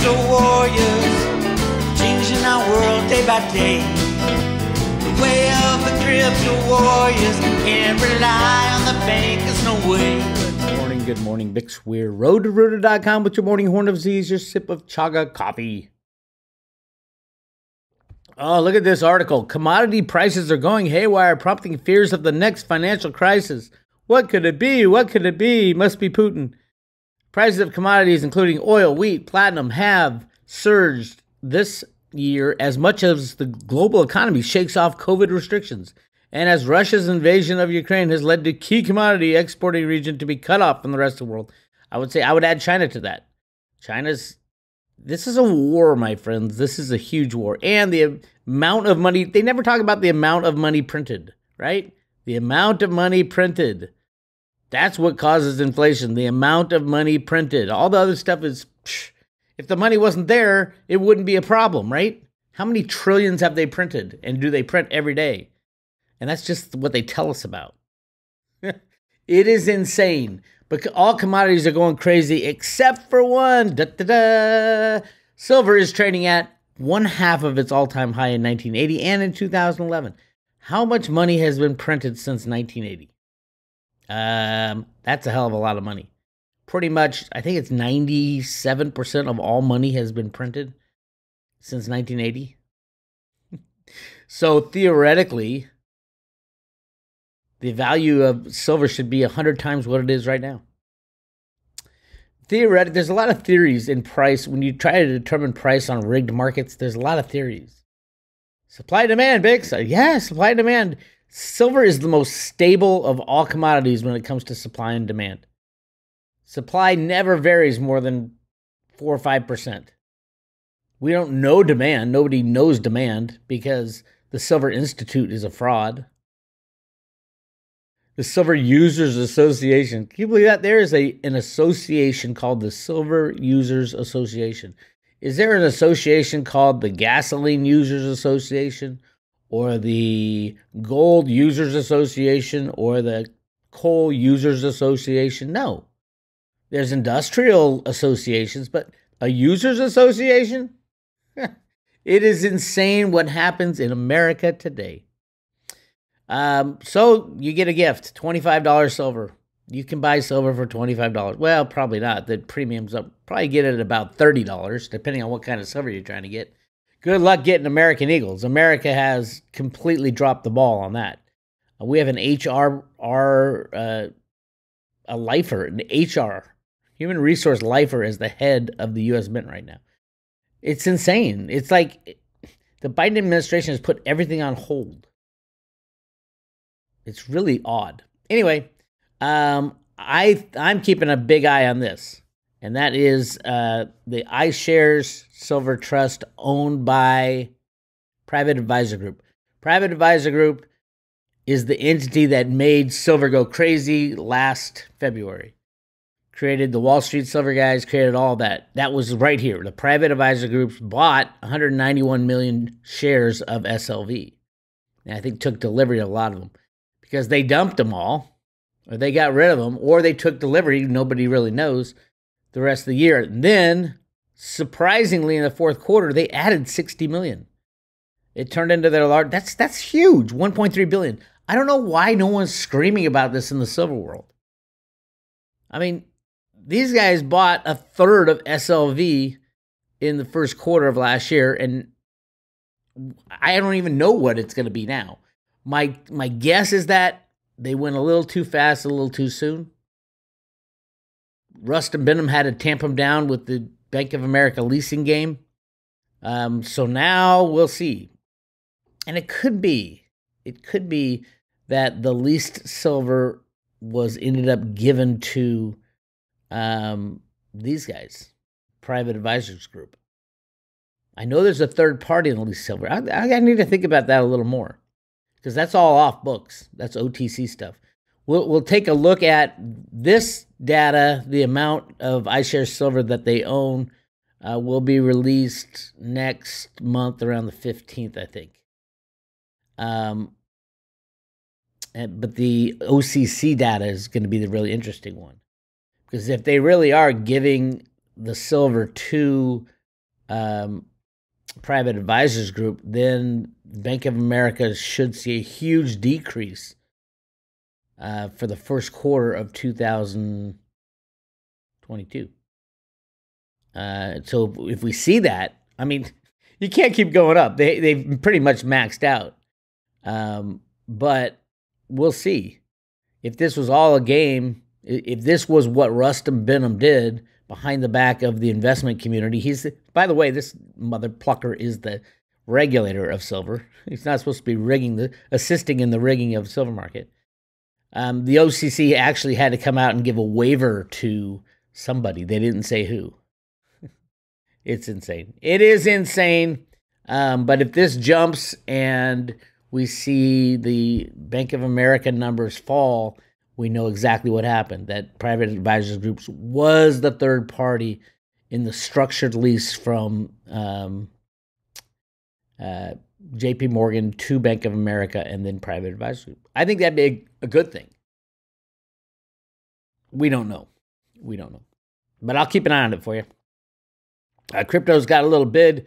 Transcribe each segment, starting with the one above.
crypto warriors, changing our world day by day. The way of the crypto warriors, can't rely on the bankers, no way. Good morning, Bix Weir. Road to ROOTA.com with your morning horn of Z's, your sip of chaga coffee. Oh, look at this article. Commodity prices are going haywire, prompting fears of the next financial crisis. What could it be? What could it be? Must be Putin. Prices of commodities, including oil, wheat, platinum, have surged this year as much as the global economy shakes off COVID restrictions, and as Russia's invasion of Ukraine has led to key commodity exporting region to be cut off from the rest of the world. I would add China to that. This is a war, my friends. This is a huge war. And the amount of money, they never talk about the amount of money printed, right? The amount of money printed. That's what causes inflation, the amount of money printed. All the other stuff is, if the money wasn't there, it wouldn't be a problem, right? How many trillions have they printed? And do they print every day? And that's just what they tell us about. It is insane. But all commodities are going crazy except for one. Silver is trading at 1/2 of its all-time high in 1980 and in 2011. How much money has been printed since 1980? That's a hell of a lot of money. Pretty much, I think it's 97% of all money has been printed since 1980. So theoretically, the value of silver should be 100 times what it is right now. Theoretically, there's a lot of theories in price. When you try to determine price on rigged markets, there's a lot of theories. Supply demand, Bix. Yeah, supply demand. Silver is the most stable of all commodities when it comes to supply and demand. Supply never varies more than 4 or 5%. We don't know demand. Nobody knows demand because the Silver Institute is a fraud. The Silver Users Association. Can you believe that? There is an association called the Silver Users Association. Is there an association called the Gasoline Users Association or the Gold Users Association or the Coal Users Association? No. There's industrial associations, but a Users Association? It is insane what happens in America today. So you get a gift, $25 silver. You can buy silver for $25. Well, probably not. The premium's up. Probably get it at about $30, depending on what kind of silver you're trying to get. Good luck getting American Eagles. America has completely dropped the ball on that. We have an a lifer, an HR, human resource lifer as the head of the U.S. Mint right now. It's insane. It's like the Biden administration has put everything on hold. It's really odd. Anyway, I'm keeping a big eye on this, and that is the iShares Silver Trust owned by Private Advisor Group. Private Advisor Group is the entity that made silver go crazy last February. Created the Wall Street Silver guys, created all that. That was right here. The Private Advisor Group bought 191 million shares of SLV. And I think took delivery of a lot of them. Because they dumped them all, or they got rid of them, or they took delivery, nobody really knows, the rest of the year. And then, surprisingly, in the fourth quarter, they added 60 million. It turned into their large, that's huge, 1.3 billion. I don't know why no one's screaming about this in the silver world. I mean, these guys bought 1/3 of SLV in the first quarter of last year, and I don't even know what it's going to be now. My guess is that they went a little too fast, a little too soon. Rust and Benham had to tamp them down with the Bank of America leasing game. So now we'll see. And it could be that the leased silver ended up given to these guys, Private Advisors Group. I know there's a third party in the leased silver. I need to think about that a little more. Because that's all off books. That's OTC stuff. We'll take a look at this data. The amount of iShares silver that they own will be released next month around the 15th, I think. But the OCC data is going to be the really interesting one. Because if they really are giving the silver to private advisors group, then Bank of America should see a huge decrease for the first quarter of 2022. So if we see that, I mean, you can't keep going up. They've pretty much maxed out. But we'll see. If this was all a game, if this was what Rustam Benham did behind the back of the investment community, by the way, this mother plucker is the regulator of silver. He's not supposed to be assisting in the rigging of the silver market. The OCC actually had to come out and give a waiver to somebody. They didn't say who. It's insane. It is insane. But if this jumps and we see the Bank of America numbers fall, we know exactly what happened. That private advisors groups was the third party in the structured lease from JP Morgan to Bank of America and then private advisors group. I think that'd be a good thing. We don't know. But I'll keep an eye on it for you. Crypto's got a little bid.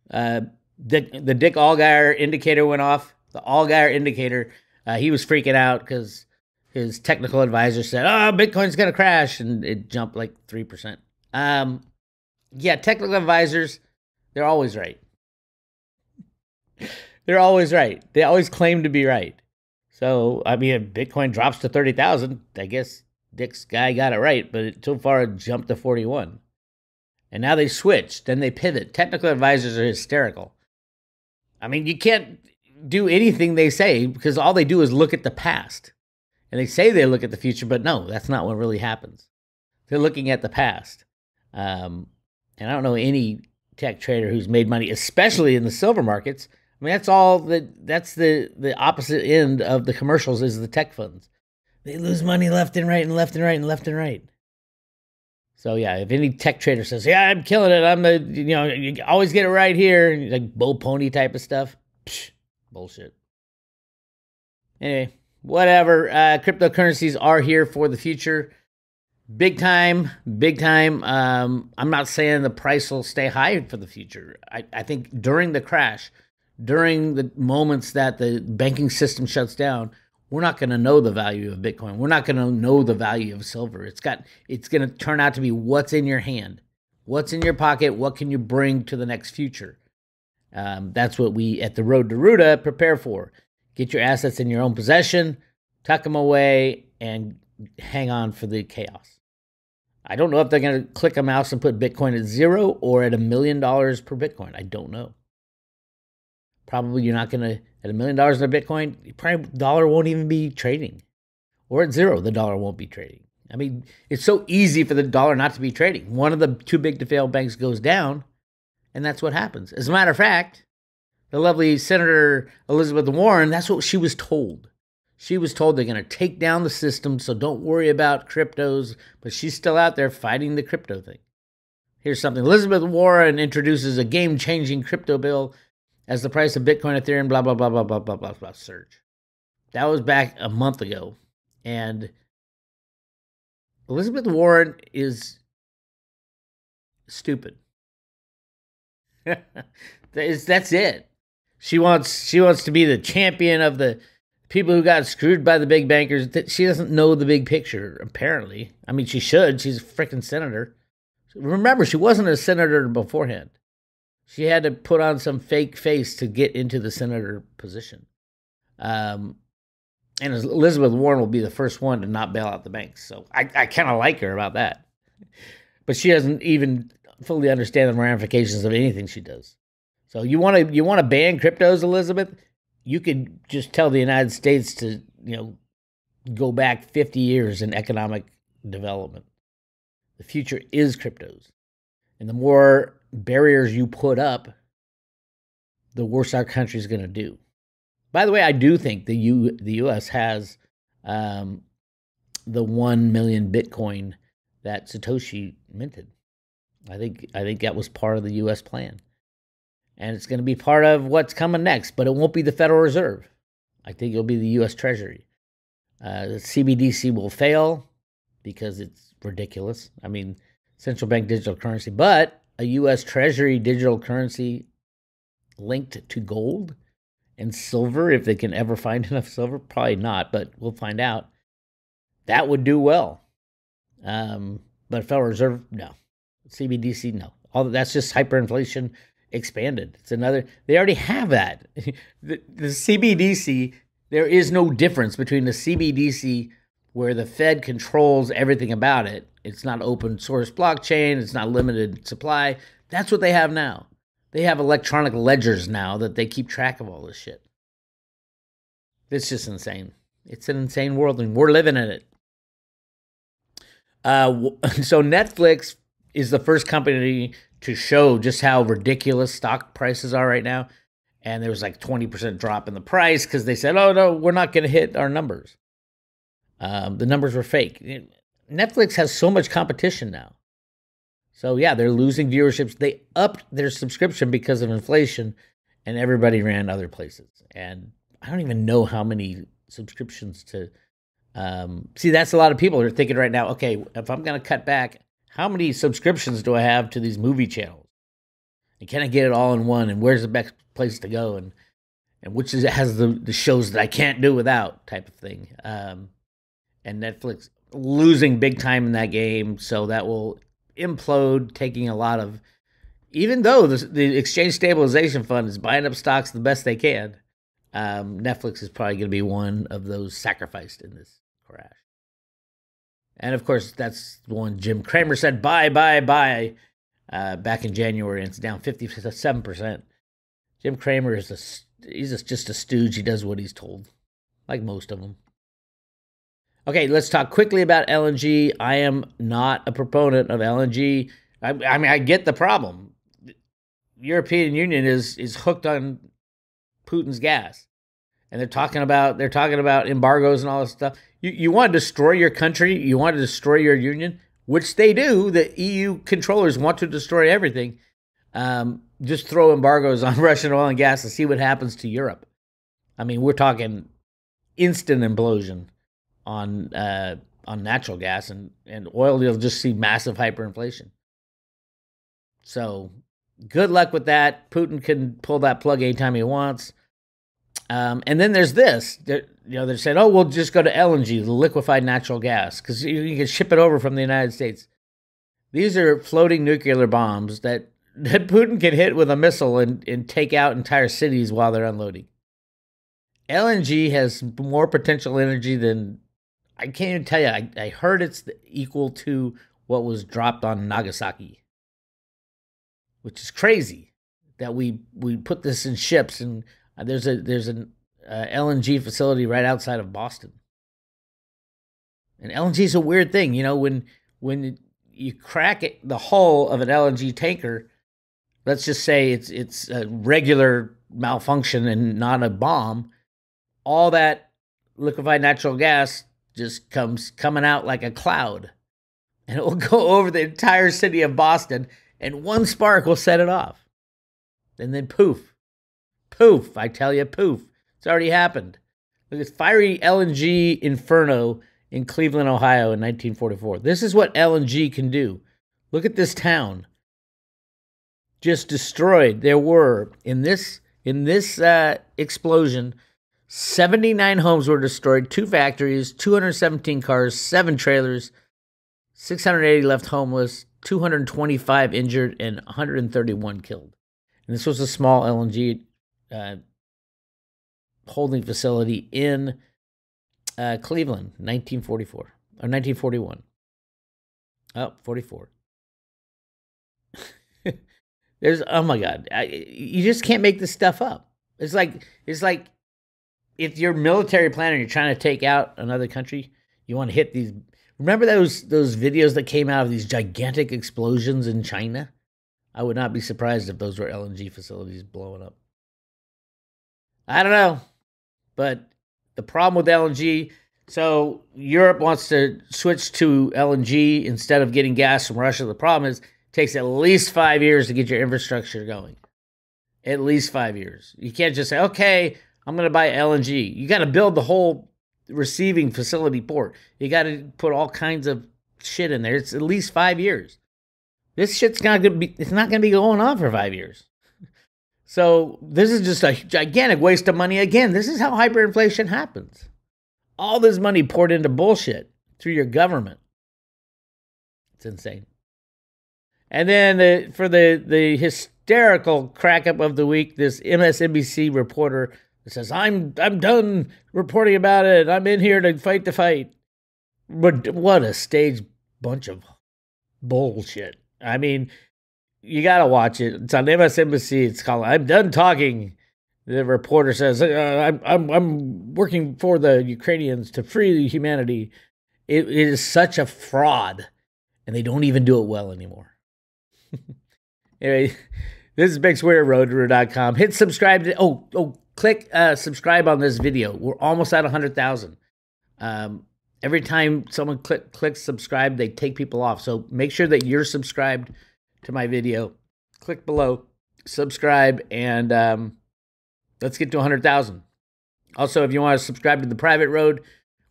The Dick Allgaier indicator went off. The Allgaier indicator, he was freaking out because his technical advisor said, "Oh, Bitcoin's going to crash," and it jumped like 3%. Yeah, technical advisors, they're always right. They're always right. They always claim to be right. So, I mean, if Bitcoin drops to 30,000, I guess Dick's guy got it right, but so far it jumped to 41. And now they switch, then they pivot. Technical advisors are hysterical. I mean, you can't do anything they say because all they do is look at the past. And they say they look at the future, but no, that's not what really happens. They're looking at the past. And I don't know any tech trader who's made money, especially in the silver markets. I mean, that's the opposite end of the commercials is the tech funds. They lose money left and right and left and right and left and right. So yeah, if any tech trader says, "Yeah, I'm killing it. You always get it right here," like bull pony type of stuff, bullshit. Anyway, whatever. Cryptocurrencies are here for the future. Big time. I'm not saying the price will stay high for the future. I think during the crash, during the moments that the banking system shuts down, we're not going to know the value of Bitcoin. We're not going to know the value of silver. It's going to turn out to be what's in your hand, what's in your pocket, what can you bring to the next future. That's what we at the Road to ROOTA prepare for. Get your assets in your own possession, tuck them away, and hang on for the chaos. I don't know if they're going to click a mouse and put Bitcoin at 0 or at $1 million per Bitcoin. I don't know. Probably you're not going to, at $1 million in a Bitcoin, probably the dollar won't even be trading. Or at 0, the dollar won't be trading. I mean, it's so easy for the dollar not to be trading. One of the too big to fail banks goes down, and that's what happens. As a matter of fact, the lovely Senator Elizabeth Warren, that's what she was told. She was told they're going to take down the system, so don't worry about cryptos, but she's still out there fighting the crypto thing. Here's something. Elizabeth Warren introduces a game-changing crypto bill as the price of Bitcoin, Ethereum, blah, blah, blah, blah, blah, blah, blah, blah, surge. That was back a month ago. And Elizabeth Warren is stupid. That's it. She wants to be the champion of the people who got screwed by the big bankers. She doesn't know the big picture, apparently. I mean, she should. She's a freaking senator. Remember, she wasn't a senator beforehand. She had to put on some fake face to get into the senator position. And Elizabeth Warren will be the first one to not bail out the banks. So I kind of like her about that. But she doesn't even fully understand the ramifications of anything she does. So you want to ban cryptos, Elizabeth? You could just tell the United States to, go back 50 years in economic development. The future is cryptos. And the more barriers you put up, the worse our country is going to do. By the way, I do think the U.S. has the 1 million Bitcoin that Satoshi minted. I think that was part of the U.S. plan. And it's going to be part of what's coming next, but it won't be the Federal Reserve. I think it'll be the U.S. Treasury. The CBDC will fail because it's ridiculous. I mean, central bank digital currency. But a U.S. Treasury digital currency linked to gold and silver, if they can ever find enough silver. Probably not, but we'll find out. That would do well. But Federal Reserve, no. CBDC, no. All that's just hyperinflation expanded. It's another. They already have that. The CBDC. There is no difference between the CBDC, where the Fed controls everything about it. It's not open source blockchain. It's not limited supply. That's what they have now. They have electronic ledgers now that they keep track of all this shit. It's just insane. It's an insane world, and we're living in it. So Netflix is the first company to show just how ridiculous stock prices are right now. And there was like 20% drop in the price because they said, oh, no, we're not going to hit our numbers. The numbers were fake. Netflix has so much competition now. So, yeah, they're losing viewerships. They upped their subscription because of inflation, and everybody ran other places. And I don't even know how many subscriptions to... see, that's a lot of people who are thinking right now, okay, if I'm going to cut back, how many subscriptions do I have to these movie channels? And can I get it all in one? And where's the best place to go? And which has the shows that I can't do without type of thing. And Netflix losing big time in that game. So that will implode, taking a lot of, even though the Exchange Stabilization Fund is buying up stocks the best they can, Netflix is probably going to be one of those sacrificed in this crash. And of course, that's the one Jim Cramer said, buy, back in January, and it's down 57%. Jim Cramer is just a stooge. He does what he's told, like most of them. Okay, let's talk quickly about LNG. I am not a proponent of LNG. I mean, I get the problem. The European Union is hooked on Putin's gas, and they're talking about embargoes and all this stuff. You want to destroy your country? You want to destroy your union? Which they do. The EU controllers want to destroy everything. Just throw embargoes on Russian oil and gas and see what happens to Europe. I mean, we're talking instant implosion on natural gas and oil. You'll just see massive hyperinflation. So good luck with that. Putin can pull that plug anytime he wants. And then there's this. They're saying, oh, we'll just go to LNG, the liquefied natural gas, because you can ship it over from the United States. These are floating nuclear bombs that Putin can hit with a missile and take out entire cities while they're unloading. LNG has more potential energy than, I can't even tell you. I heard it's equal to what was dropped on Nagasaki, which is crazy that we put this in ships, and there's an LNG facility right outside of Boston. And LNG is a weird thing, when you crack the hull of an LNG tanker. Let's just say it's a regular malfunction and not a bomb. All that liquefied natural gas just coming out like a cloud, and it will go over the entire city of Boston, and one spark will set it off, and then poof, I tell you, poof. It's already happened. Look at fiery LNG inferno in Cleveland, Ohio in 1944. This is what LNG can do. Look at this town. Just destroyed. There were, in this explosion, 79 homes were destroyed, 2 factories, 217 cars, 7 trailers, 680 left homeless, 225 injured, and 131 killed. And this was a small LNG holding facility in Cleveland, 1944 or 1941. Oh, 44. Oh my God, you just can't make this stuff up. It's like if you're military planner, you're trying to take out another country, you want to hit these. Remember those videos that came out of these gigantic explosions in China? I would not be surprised if those were LNG facilities blowing up. I don't know, but the problem with LNG, so Europe wants to switch to LNG instead of getting gas from Russia. The problem is, it takes at least 5 years to get your infrastructure going. At least 5 years. You can't just say, okay, I'm going to buy LNG. You got to build the whole receiving facility port. You got to put all kinds of shit in there. It's at least 5 years. This shit's not going to be going on for 5 years. So this is just a gigantic waste of money. Again, this is how hyperinflation happens. All this money poured into bullshit through your government. It's insane. And then for the hysterical crack up of the week, this MSNBC reporter that says, I'm done reporting about it. I'm in here to fight the fight. But what a staged bunch of bullshit. I mean, you got to watch it. It's on MSNBC. It's called I'm Done Talking. The reporter says, I'm working for the Ukrainians to free humanity. It is such a fraud, and they don't even do it well anymore. Anyway, this is Bix Weir, ROOTA.com. Hit subscribe. Click subscribe on this video. We're almost at 100,000. Every time someone clicks subscribe, they take people off. So make sure that you're subscribed to my video. Click below, subscribe, and let's get to 100,000. Also, if you want to subscribe to the private road,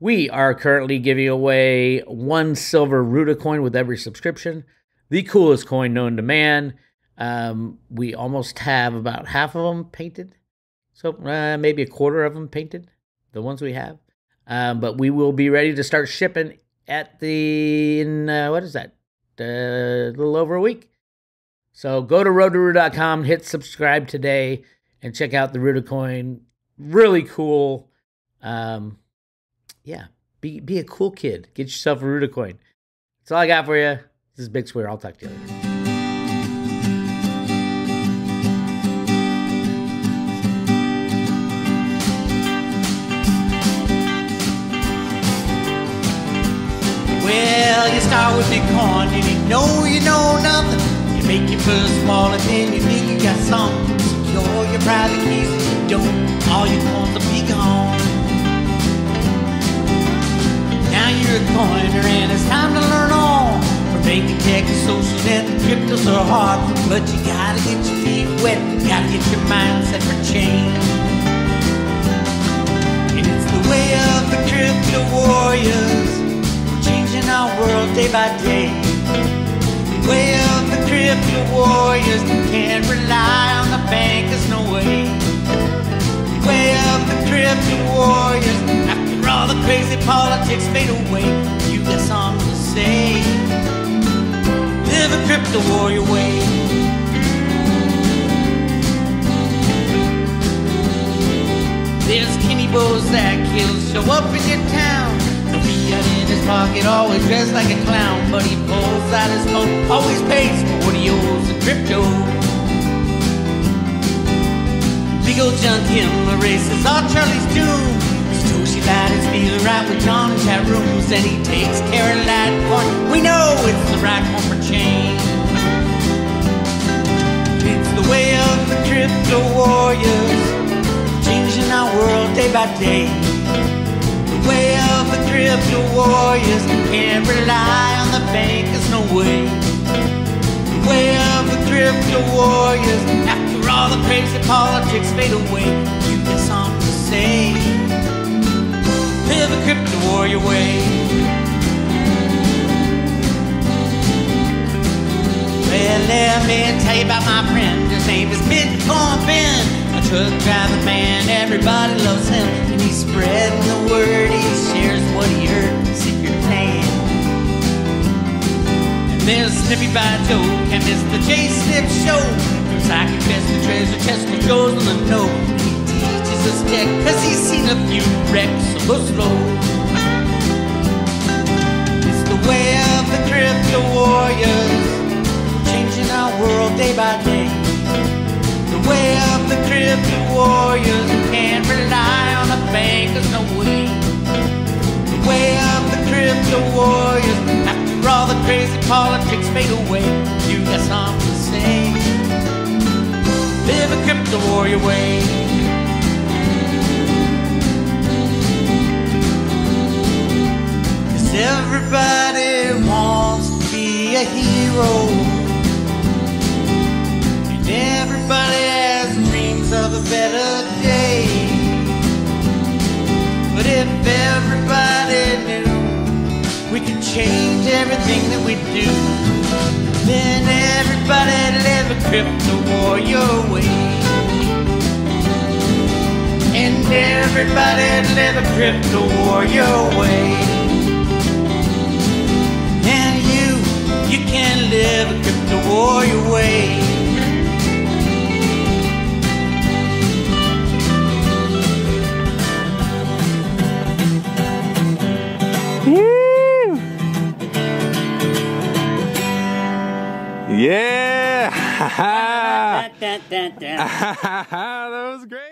we are currently giving away 1 silver ROOTA coin with every subscription. The coolest coin known to man. We almost have about half of them painted. So maybe a quarter of them painted, the ones we have. But we will be ready to start shipping at what is that? A little over a week. So go to road2root.com, hit subscribe today, and check out the ROOTA coin. Really cool. Yeah, be a cool kid. Get yourself a ROOTA coin. That's all I got for you. This is Bix Weir. I'll talk to you later. Well, you start with Bitcoin and you know nothing. You make your first wallet and you think you got something. Secure your private keys and you don't. All your coins will be gone. Now you're a coiner and it's time to learn on. For banking, tech, and social, and the cryptos are hard. But you gotta get your feet wet. You gotta get your mindset for change. And it's the way of the crypto warriors. Changing our world day by day. The way of the crypto warriors. Can't rely on the bankers, no way. The way of the crypto warriors. After all the crazy politics fade away, you got something to say. Live a crypto warrior way. There's Kenny Bozak, he'll show up in your town. The fiat in his pocket, always dressed like a clown. But he pulls out his phone, always pays for what he owes in crypto. Big old John Kim erases all Charlie's doom. Satoshi light is feeling right with John in chat rooms. And he takes care of Litecoin. We know it's the right one for change. It's the way of the crypto warriors. Changing our world day by day. The way of the crypto warriors. Can't rely on the bankers, no way. The way of the crypto warriors. After all the crazy politics fade away, you get something to say. Live a crypto warrior way. Well, let me tell you about my friend. His name is Bitcoin Ben. A truck driving man, everybody loves him. And he's spreading the word, he shares what he heard. Secret plan. And there's Snippy by Joe, and it's the J-Snip Show. From Psychic Best to Treasure Chest, what goes on the know. He teaches us tech, cause he's seen a few wrecks, so go slow. It's the way of the crypto warriors. Changing our world day by day. The way of the crypto warriors. Can't rely on the bankers, no way. The way of the crypto warriors. After all the crazy politics fade away, you got something to say. Live a crypto warrior way. Cause everybody wants to be a hero. Everybody has dreams of a better day. But if everybody knew we could change everything that we do, Then everybody live a crypto warrior way. And everybody live a crypto warrior way. And you can live a crypto warrior way. Yeah! Da, da, da, da. That was great.